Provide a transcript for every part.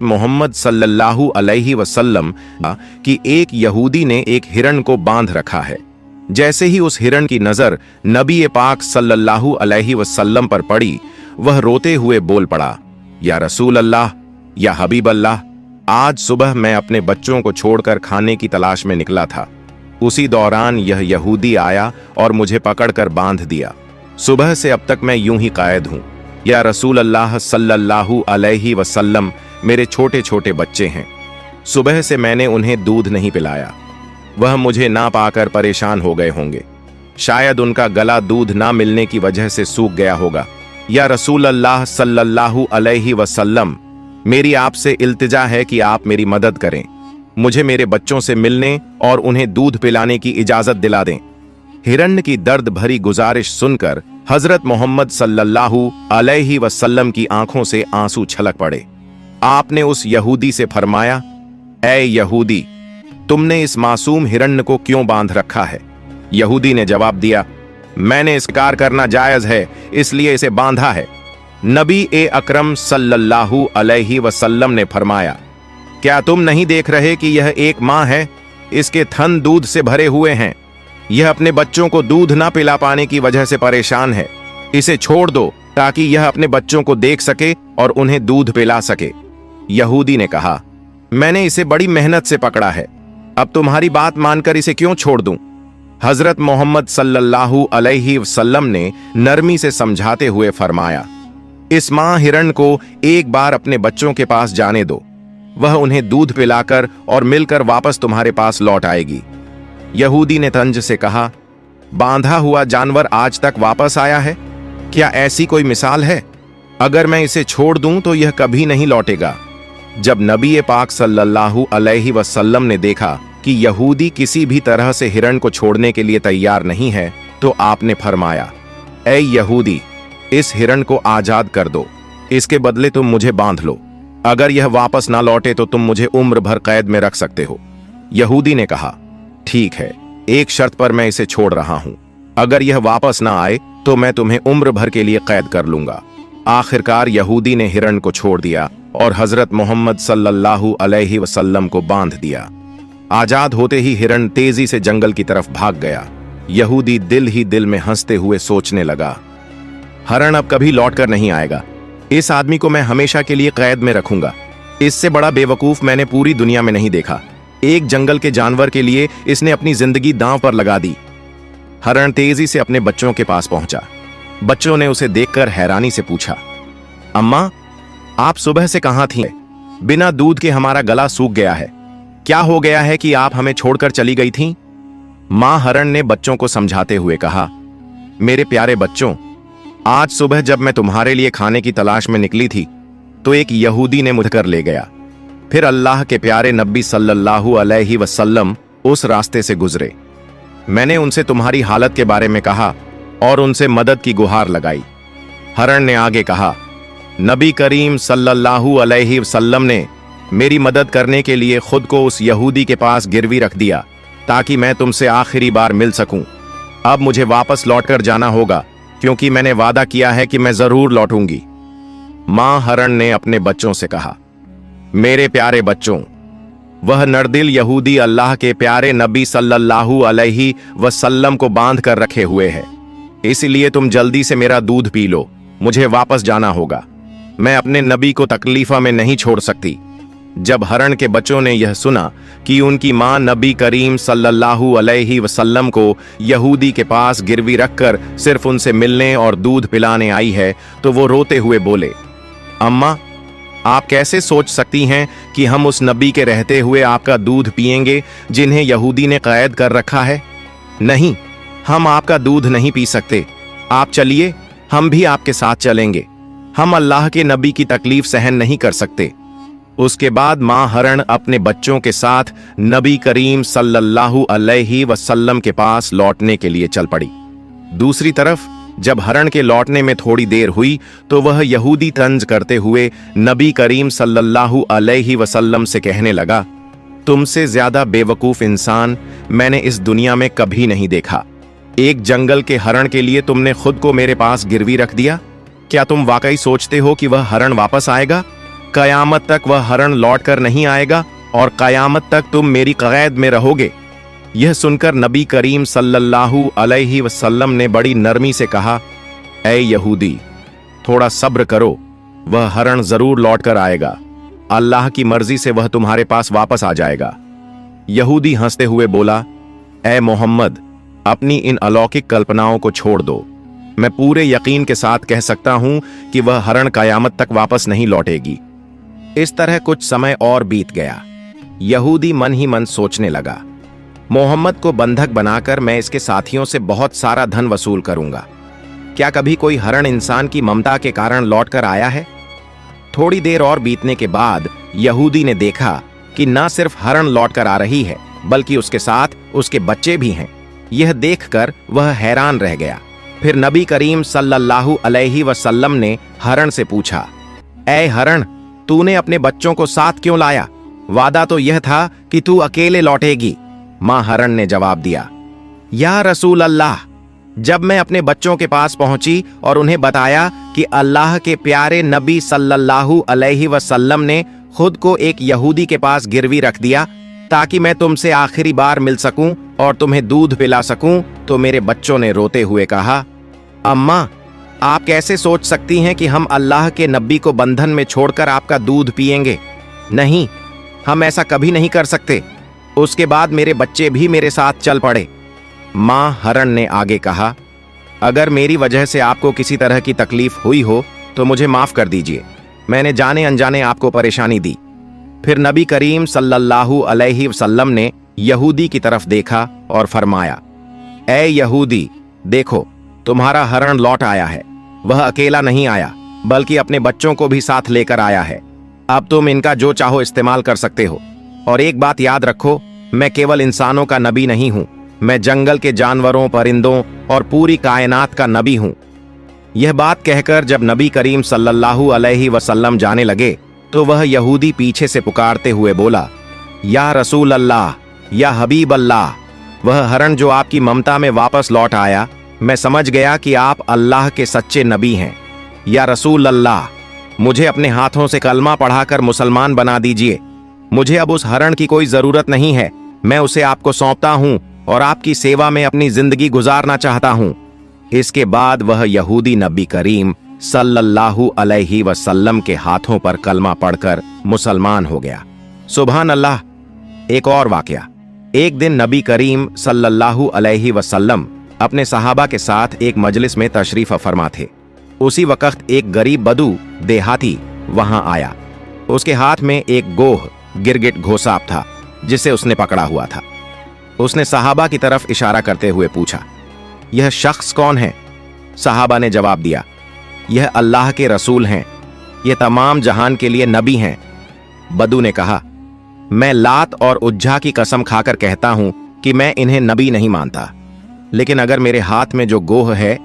मोहम्मद सल्लल्लाहु अलैहि वसल्लम कि एक यहूदी ने एक हिरण को बांध रखा है। जैसे ही उस हिरण की नजर नबी पाक सल्लल्लाहु अलैहि वसल्लम पर पड़ी, वह रोते हुए बोल पड़ा, या रसूल अल्लाह, या हबीब अल्लाह, आज सुबह मैं अपने बच्चों को छोड़कर खाने की तलाश में निकला था। उसी दौरान यह यहूदी आया और मुझे पकड़कर बांध दिया। सुबह से अब तक मैं यूं ही कायद हूं। या रसूल अल्लाह सल्लल्लाहु अलैहि वसल्लम, मेरे छोटे छोटे बच्चे हैं। सुबह से मैंने उन्हें दूध नहीं पिलाया। वह मुझे ना पाकर परेशान हो गए होंगे। शायद उनका गला दूध ना मिलने की वजह से सूख गया होगा। या रसूल अल्लाह सल्लल्लाहु अलैहि वसल्लम, मेरी आपसे इल्तिजा है कि आप मेरी मदद करें। मुझे मेरे बच्चों से मिलने और उन्हें दूध पिलाने की इजाजत दिला दें। हिरण्य की दर्द भरी गुजारिश सुनकर हजरत मोहम्मद सल्लल्लाहु अलैहि वसल्लम की आंखों से आंसू छलक पड़े। आपने उस यहूदी से फरमाया, ऐ यहूदी, तुमने इस मासूम हिरण्य को क्यों बांध रखा है? यहूदी ने जवाब दिया, मैंने इसकार करना जायज है, इसलिए इसे बांधा है। नबी अकरम सल्लल्लाहु अलैहि वसल्लम ने फरमाया, क्या तुम नहीं देख रहे कि यह एक मां है? इसके थन दूध से भरे हुए हैं। यह अपने बच्चों को दूध ना पिला पाने की वजह से परेशान है। इसे छोड़ दो ताकि यह अपने बच्चों को देख सके और उन्हें दूध पिला सके। यहूदी ने कहा, मैंने इसे बड़ी मेहनत से पकड़ा है, अब तुम्हारी बात मानकर इसे क्यों छोड़ दूं? हजरत मोहम्मद सल्लल्लाहु अलैहि वसल्लम ने नरमी से समझाते हुए फरमाया, इस मां हिरण को एक बार अपने बच्चों के पास जाने दो। वह उन्हें दूध पिलाकर और मिलकर वापस तुम्हारे पास लौट आएगी। यहूदी ने तंज से कहा, बांधा हुआ जानवर आज तक वापस आया है? क्या ऐसी कोई मिसाल है? अगर मैं इसे छोड़ दूं तो यह कभी नहीं लौटेगा। जब नबी पाक सल्लल्लाहु अलैहि वसल्लम ने देखा कि यहूदी किसी भी तरह से हिरण को छोड़ने के लिए तैयार नहीं है, तो आपने फरमाया, ऐ यहूदी, इस हिरण को आजाद कर दो। इसके बदले तुम मुझे बांध लो। अगर यह वापस ना लौटे तो तुम मुझे उम्र भर कैद में रख सकते हो। यहूदी ने कहा, ठीक है, एक शर्त पर मैं इसे छोड़ रहा हूं। अगर यह वापस ना आए तो मैं तुम्हें उम्र भर के लिए कैद कर लूंगा। आखिरकार यहूदी ने हिरण को छोड़ दिया और हजरत मोहम्मद सल्लल्लाहु अलैहि वसल्लम को बांध दिया। आजाद होते ही हिरण तेजी से जंगल की तरफ भाग गया। यहूदी दिल ही दिल में हंसते हुए सोचने लगा, हिरण अब कभी लौटकर नहीं आएगा। इस आदमी को मैं हमेशा के लिए कैद में रखूंगा। इससे बड़ा बेवकूफ मैंने पूरी दुनिया में नहीं देखा। एक जंगल के जानवर के लिए इसने अपनी जिंदगी दांव पर लगा दी। हिरण तेजी से अपने बच्चों के पास पहुंचा। बच्चों ने उसे देखकर हैरानी से पूछा, अम्मा, आप सुबह से कहां थीं? बिना दूध के हमारा गला सूख गया है। क्या हो गया है कि आप हमें छोड़कर चली गई थीं? मां हिरण ने बच्चों को समझाते हुए कहा, मेरे प्यारे बच्चों, आज सुबह जब मैं तुम्हारे लिए खाने की तलाश में निकली थी तो एक यहूदी ने मुझे कर ले गया। फिर अल्लाह के प्यारे नबी सल्लल्लाहु अलैहि वसल्लम उस रास्ते से गुजरे। मैंने उनसे तुम्हारी हालत के बारे में कहा और उनसे मदद की गुहार लगाई। हिरण ने आगे कहा, नबी करीम सल्लल्लाहु अलैहि वसल्लम ने मेरी मदद करने के लिए खुद को उस यहूदी के पास गिरवी रख दिया ताकि मैं तुमसे आखिरी बार मिल सकूं। अब मुझे वापस लौटकर जाना होगा क्योंकि मैंने वादा किया है कि मैं जरूर लौटूंगी। मां हिरण ने अपने बच्चों से कहा, मेरे प्यारे बच्चों, वह नरदिल यहूदी अल्लाह के प्यारे नबी सल्लल्लाहु अलैहि वसल्लम को बांध कर रखे हुए है। इसलिए तुम जल्दी से मेरा दूध पी लो। मुझे वापस जाना होगा। मैं अपने नबी को तकलीफा में नहीं छोड़ सकती। जब हिरण के बच्चों ने यह सुना कि उनकी मां नबी करीम सल्लल्लाहु अलैहि वसल्लम को यहूदी के पास गिरवी रखकर सिर्फ उनसे मिलने और दूध पिलाने आई है, तो वो रोते हुए बोले, अम्मा, आप कैसे सोच सकती हैं कि हम उस नबी के रहते हुए आपका दूध पिएंगे जिन्हें यहूदी ने कैद कर रखा है? नहीं, हम आपका दूध नहीं पी सकते। आप चलिए, हम भी आपके साथ चलेंगे। हम अल्लाह के नबी की तकलीफ सहन नहीं कर सकते। उसके बाद मां हिरण अपने बच्चों के साथ नबी करीम सल्लल्लाहु अलैहि वसल्लम के पास लौटने के लिए चल पड़ी। दूसरी तरफ जब हिरण के लौटने में थोड़ी देर हुई तो वह यहूदी तंज करते हुए नबी करीम सल्लल्लाहु अलैहि वसल्लम से कहने लगा, तुमसे ज्यादा बेवकूफ इंसान मैंने इस दुनिया में कभी नहीं देखा। एक जंगल के हिरण के लिए तुमने खुद को मेरे पास गिरवी रख दिया। क्या तुम वाकई सोचते हो कि वह हिरण वापस आएगा? कयामत तक वह हरण लौट कर नहीं आएगा और कयामत तक तुम मेरी कैद में रहोगे। यह सुनकर नबी करीम सल्लल्लाहु अलैहि वसल्लम ने बड़ी नरमी से कहा, ऐ यहूदी, थोड़ा सब्र करो, वह हरण जरूर लौट कर आएगा। अल्लाह की मर्जी से वह तुम्हारे पास वापस आ जाएगा। यहूदी हंसते हुए बोला, ऐ मोहम्मद, अपनी इन अलौकिक कल्पनाओं को छोड़ दो। मैं पूरे यकीन के साथ कह सकता हूं कि वह हरण कयामत तक वापस नहीं लौटेगी। इस तरह कुछ समय और बीत गया। यहूदी मन ही मन सोचने लगा, मोहम्मद को बंधक बनाकर मैं इसके साथियों से बहुत सारा धन वसूल करूंगा। क्या कभी कोई हरण इंसान की ममता के कारण लौट कर आया है? थोड़ी देर और बीतने के बाद यहूदी ने देखा कि न सिर्फ हरण लौट कर आ रही है, बल्कि उसके साथ उसके बच्चे भी हैं। यह देखकर वह हैरान रह गया। फिर नबी करीम सल्लल्लाहु अलैहि वसल्लम ने हरण से पूछा, ऐ हरण, तूने अपने बच्चों को साथ क्यों लाया? वादा तो यह था कि तू अकेले लौटेगी। मां हरण ने जवाब दिया, या रसूल अल्लाह, जब मैं अपने बच्चों के पास पहुंची और उन्हें बताया कि अल्लाह के प्यारे नबी सल्लल्लाहु अलैहि वसल्लम ने खुद को एक यहूदी के पास गिरवी रख दिया ताकि मैं तुमसे आखिरी बार मिल सकूं और तुम्हें दूध पिला सकूं, तो मेरे बच्चों ने रोते हुए कहा, अम्मा, आप कैसे सोच सकती हैं कि हम अल्लाह के नबी को बंधन में छोड़कर आपका दूध पिएंगे? नहीं, हम ऐसा कभी नहीं कर सकते। उसके बाद मेरे बच्चे भी मेरे साथ चल पड़े। मां हरण ने आगे कहा, अगर मेरी वजह से आपको किसी तरह की तकलीफ हुई हो तो मुझे माफ कर दीजिए। मैंने जाने अनजाने आपको परेशानी दी। फिर नबी करीम सल्लल्लाहु अलैहि वसल्लम ने यहूदी की तरफ देखा और फरमाया, ऐ यहूदी, देखो, तुम्हारा हरण लौट आया है। वह अकेला नहीं आया, बल्कि अपने बच्चों को भी साथ लेकर आया है। अब तुम इनका जो चाहो इस्तेमाल कर सकते हो। और एक बात याद रखो, मैं केवल इंसानों का नबी नहीं हूं, मैं जंगल के जानवरों, परिंदों और पूरी कायनात का नबी हूं। यह बात कहकर जब नबी करीम सल्लल्लाहु अलैहि वसल्लम जाने लगे तो वह यहूदी पीछे से पुकारते हुए बोला, या रसूल अल्लाह, या हबीब अल्लाह, वह हरण जो आपकी ममता में वापस लौट आया, मैं समझ गया कि आप अल्लाह के सच्चे नबी हैं। या रसूल अल्लाह, मुझे अपने हाथों से कलमा पढ़ाकर मुसलमान बना दीजिए। मुझे अब उस हरण की कोई जरूरत नहीं है। मैं उसे आपको सौंपता हूं और आपकी सेवा में अपनी जिंदगी गुजारना चाहता हूं। इसके बाद वह यहूदी नबी करीम सल्लल्लाहु अलैहि वसल्लम के हाथों पर कलमा पढ़कर मुसलमान हो गया। सुभान अल्लाह। एक और वाकया। एक दिन नबी करीम सल्लल्लाहु अलैहि वसल्लम अपने सहाबा के साथ एक मजलिस में तशरीफ फरमा थे। उसी वक्त एक गरीब बदू देहाती वहां आया। उसके हाथ में एक गोह गिरगिट घोसाप था जिसे उसने पकड़ा हुआ था। उसने सहाबा की तरफ इशारा करते हुए पूछा, यह शख्स कौन है? सहाबा ने जवाब दिया, यह अल्लाह के रसूल हैं, यह तमाम जहान के लिए नबी हैं। बदू ने कहा, मैं लात और उज्जा की कसम खाकर कहता हूं कि मैं इन्हें नबी नहीं मानता, लेकिन अगर मेरे हाथ में जो गोह है,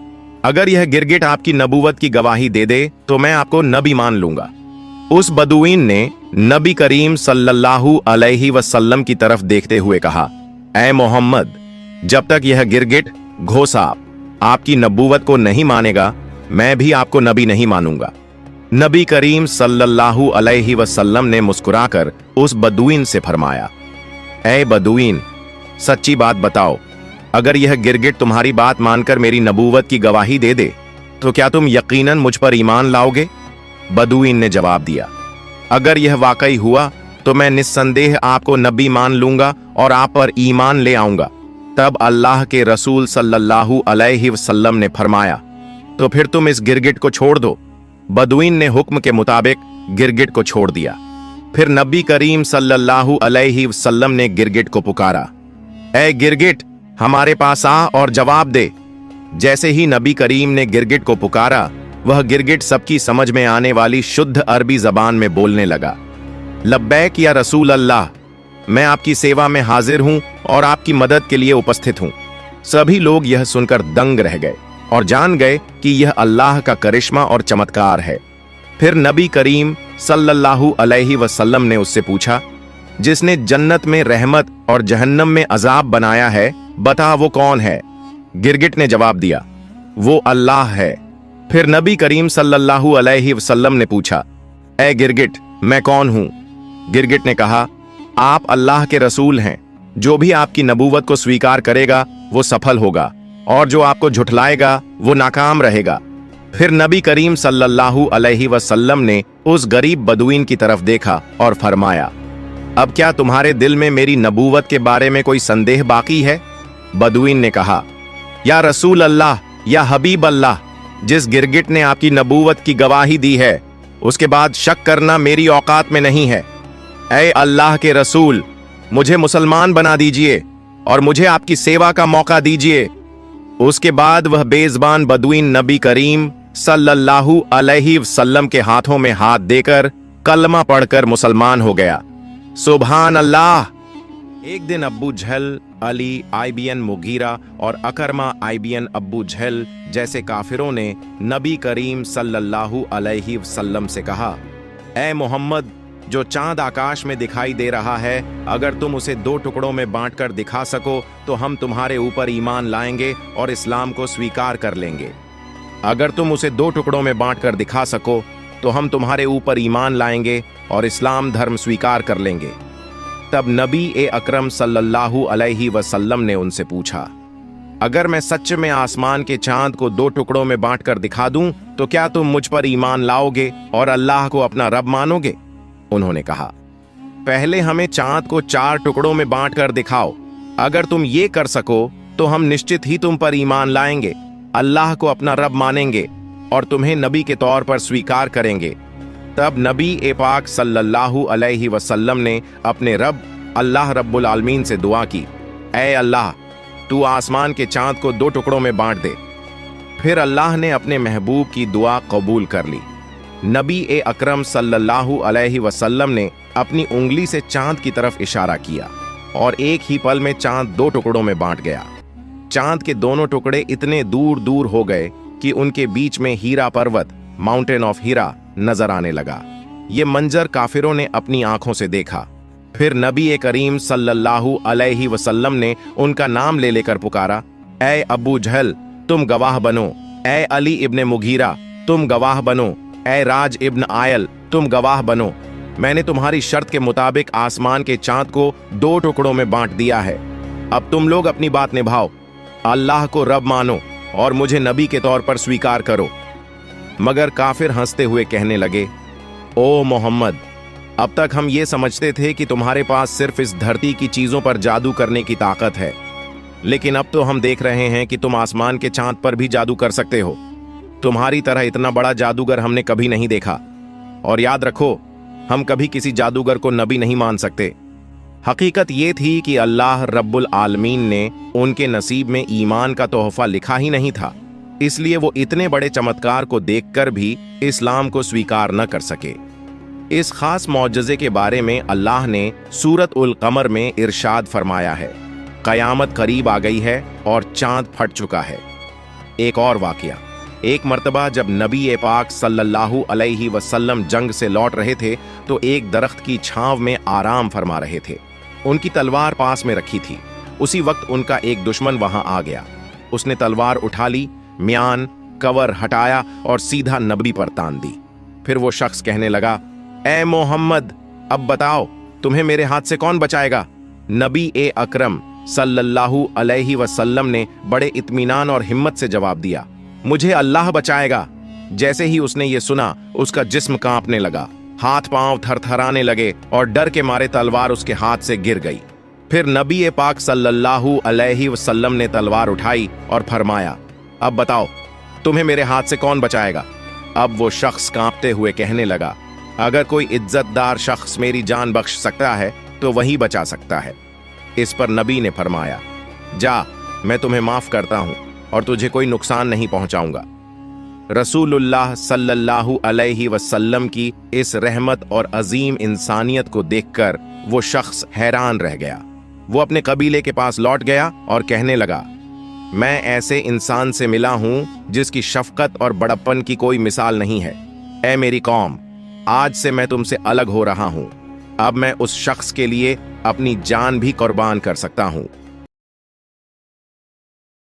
अगर यह गिरगिट आपकी नबूवत की गवाही दे दे तो मैं आपको नबी मान लूंगा। उस बदुईन ने नबी करीम सल्लल्लाहु अलैहि वसल्लम की तरफ देखते हुए कहा, ऐ मोहम्मद, जब तक यह गिरगिट घोसाप आपकी नबूवत को नहीं मानेगा, मैं भी आपको नबी नहीं मानूंगा। नबी करीम सल्लल्लाहु अलैहि वसल्लम ने मुस्कुराकर उस बदुईन से फरमाया, ऐ बदुईन, सच्ची बात बताओ, अगर यह गिरगिट तुम्हारी बात मानकर मेरी नबूवत की गवाही दे दे तो क्या तुम यकीनन मुझ पर ईमान लाओगे? बदुईन ने जवाब दिया, अगर यह वाकई हुआ तो मैं निस्संदेह आपको नबी मान लूंगा और आप पर ईमान ले आऊंगा। तब अल्लाह के रसूल सल्लल्लाहु अलैहि वसल्लम ने फरमाया, तो फिर तुम इस गिरगिट को छोड़ दो। बदुईन ने हुक्म के मुताबिक गिरगिट को छोड़ दिया। फिर नबी करीम सल्लल्लाहु अलैहि वसल्लम ने गिरगिट को पुकारा, ऐ गिरगिट, हमारे पास आ और जवाब दे। जैसे ही नबी करीम ने गिरगिट को पुकारा, वह गिरगिट सबकी समझ में आने वाली शुद्ध अरबी जबान में बोलने लगा, लब्बैक या रसूल अल्लाह, मैं आपकी सेवा में हाजिर हूं और आपकी मदद के लिए उपस्थित हूं। सभी लोग यह सुनकर दंग रह गए और जान गए कि यह अल्लाह का करिश्मा और चमत्कार है। फिर नबी करीम सल्लल्लाहु अलैहि वसल्लम ने उससे पूछा, जिसने जन्नत में रहमत और जहन्नम में अजाब बनाया है, बता वो कौन है? गिरगिट ने जवाब दिया, वो अल्लाह है। फिर नबी करीम सल्लल्लाहु अलैहि वसल्लम ने पूछा, ऐ गिरगिट, मैं कौन हूं? गिरगिट ने कहा, आप अल्लाह के रसूल हैं। जो भी आपकी नबूवत को स्वीकार करेगा वो सफल होगा, और जो आपको झुठलाएगा वो नाकाम रहेगा। फिर नबी करीम सल्लल्लाहु अलैहि वसल्लम ने उस गरीब बदुइन की तरफ देखा और फरमाया, अब क्या तुम्हारे दिल में मेरी नबूवत के बारे में कोई संदेह बाकी है? बदुइन ने कहा, या रसूल अल्लाह, या हबीब अल्लाह, जिस गिरगिट ने आपकी नबूवत की गवाही दी है उसके बाद शक करना मेरी औकात में नहीं है। ऐ अल्लाह के रसूल, मुझे मुसलमान बना दीजिए और मुझे आपकी सेवा का मौका दीजिए। उसके बाद वह बेज़बान बदुइन नबी करीम सल्लल्लाहु अलैहि वसल्लम के हाथों में हाथ देकर कलमा पढ़कर मुसलमान हो गया। सुभान अल्लाह। एक दिन अब्बू जहल, अली आईबीएन मुगीरा और अकरमा आईबीएन अब्बू जहल जैसे काफिरों ने नबी करीम सल्लल्लाहु अलैहि वसल्लम से कहा, ऐ मोहम्मद, जो चांद आकाश में दिखाई दे रहा है, अगर तुम उसे 2 टुकड़ों में बांटकर दिखा सको तो हम तुम्हारे ऊपर ईमान लाएंगे और इस्लाम को स्वीकार कर लेंगे। अगर तुम उसे 2 टुकड़ों में बांटकर दिखा सको तो हम तुम्हारे ऊपर ईमान लाएंगे और इस्लाम धर्म स्वीकार कर लेंगे। तब नबी अकरम सल्लल्लाहु अलैहि वसल्लम ने उनसे पूछा, अगर मैं सच में आसमान के चांद को 2 टुकड़ों में बांटकर दिखा दूं तो क्या तुम मुझ पर ईमान लाओगे और अल्लाह को अपना रब मानोगे? उन्होंने कहा, पहले हमें चांद को 4 टुकड़ों में बांटकर दिखाओ। अगर तुम ये कर सको तो हम निश्चित ही तुम पर ईमान लाएंगे, अल्लाह को अपना रब मानेंगे और तुम्हें नबी के तौर पर स्वीकार करेंगे। तब नबी पाक सल्लल्लाहु अलैहि वसल्लम ने अपने रब अल्लाह रब्बुल आलमीन से दुआ की, ऐ अल्लाह, तू आसमान के चांद को 2 टुकड़ों में बांट दे। फिर अल्लाह ने अपने महबूब की दुआ कबूल कर ली। नबी अकरम सल्लल्लाहु अलैहि वसल्लम ने अपनी उंगली से चांद की तरफ इशारा किया और एक ही पल में चांद 2 टुकड़ों में बांट गया। चांद के दोनों टुकड़े इतने दूर दूर हो गए कि उनके बीच में हीरा पर्वत, माउंटेन ऑफ हीरा, नजर आने लगा। ये मंजर काफिरों ने अपनी आंखों से देखा। फिर नबी करीम सल्लल्लाहु अलैहि वसल्लम ने उनका नाम ले लेकर पुकारा, ऐ अबू जहल, तुम गवाह बनो। ऐ अली इब्ने मुगीरा, तुम गवाह बनो। ऐ राज इब्न आयल, तुम गवाह बनो। मैंने तुम्हारी शर्त के मुताबिक आसमान के चांद को 2 टुकड़ों में बांट दिया है। अब तुम लोग अपनी बात निभाओ, अल्लाह को रब मानो और मुझे नबी के तौर पर स्वीकार करो। मगर काफिर हंसते हुए कहने लगे, ओ मोहम्मद, अब तक हम ये समझते थे कि तुम्हारे पास सिर्फ इस धरती की चीजों पर जादू करने की ताकत है, लेकिन अब तो हम देख रहे हैं कि तुम आसमान के चांद पर भी जादू कर सकते हो। तुम्हारी तरह इतना बड़ा जादूगर हमने कभी नहीं देखा। और याद रखो, हम कभी किसी जादूगर को नबी नहीं मान सकते। हकीकत ये थी कि अल्लाह रब्बुल आलमीन ने उनके नसीब में ईमान का तोहफा लिखा ही नहीं था, इसलिए वो इतने बड़े चमत्कार को देखकर भी इस्लाम को स्वीकार न कर सके। इस खास मौजज़े के बारे में अल्लाह ने सूरत उल कमर में इरशाद फरमाया है, कयामत करीब आ गई है और चांद फट चुका है। एक और वाकया, एक मर्तबा जब नबी पाक सल्लल्लाहु अलैहि वसल्लम जंग से लौट रहे थे तो एक दरख्त की छांव में आराम फरमा रहे थे। उनकी तलवार पास में रखी थी। उसी वक्त उनका एक दुश्मन वहां आ गया। उसने तलवार उठा ली, म्यान कवर हटाया और सीधा नबी पर तान दी। फिर वो शख्स कहने लगा, ए मोहम्मद, अब बताओ तुम्हें मेरे हाथ से कौन बचाएगा? नबी अकरम सल्लल्लाहु अलैहि वसल्लम ने बड़े इत्मीनान और हिम्मत से जवाब दिया, मुझे अल्लाह बचाएगा। जैसे ही उसने ये सुना, उसका जिस्म कांपने लगा, हाथ पांव थरथराने लगे और डर के मारे तलवार उसके हाथ से गिर गई। फिर नबी पाक सल्लल्लाहु अलैहि वसल्लम ने तलवार उठाई और फरमाया, अब बताओ तुम्हें मेरे हाथ से कौन बचाएगा? अब वो शख्स कांपते हुए कहने लगा, अगर कोई इज्जतदार शख्स मेरी जान बख्श सकता है तो वही बचा सकता है। इस पर नबी ने फरमाया, जा, मैं तुम्हें माफ करता हूं और तुझे कोई नुकसान नहीं पहुंचाऊंगा। रसूलुल्लाह सल्लल्लाहु अलैहि वसल्लम की इस रहमत और अजीम इंसानियत को देखकर वो शख्स हैरान रह गया। वो अपने कबीले के पास लौट गया और कहने लगा, मैं ऐसे इंसान से मिला हूं जिसकी शफकत और बड़प्पन की कोई मिसाल नहीं है। ऐ मेरी कौम, आज से मैं तुमसे अलग हो रहा हूं। अब मैं उस शख्स के लिए अपनी जान भी कुर्बान कर सकता हूं।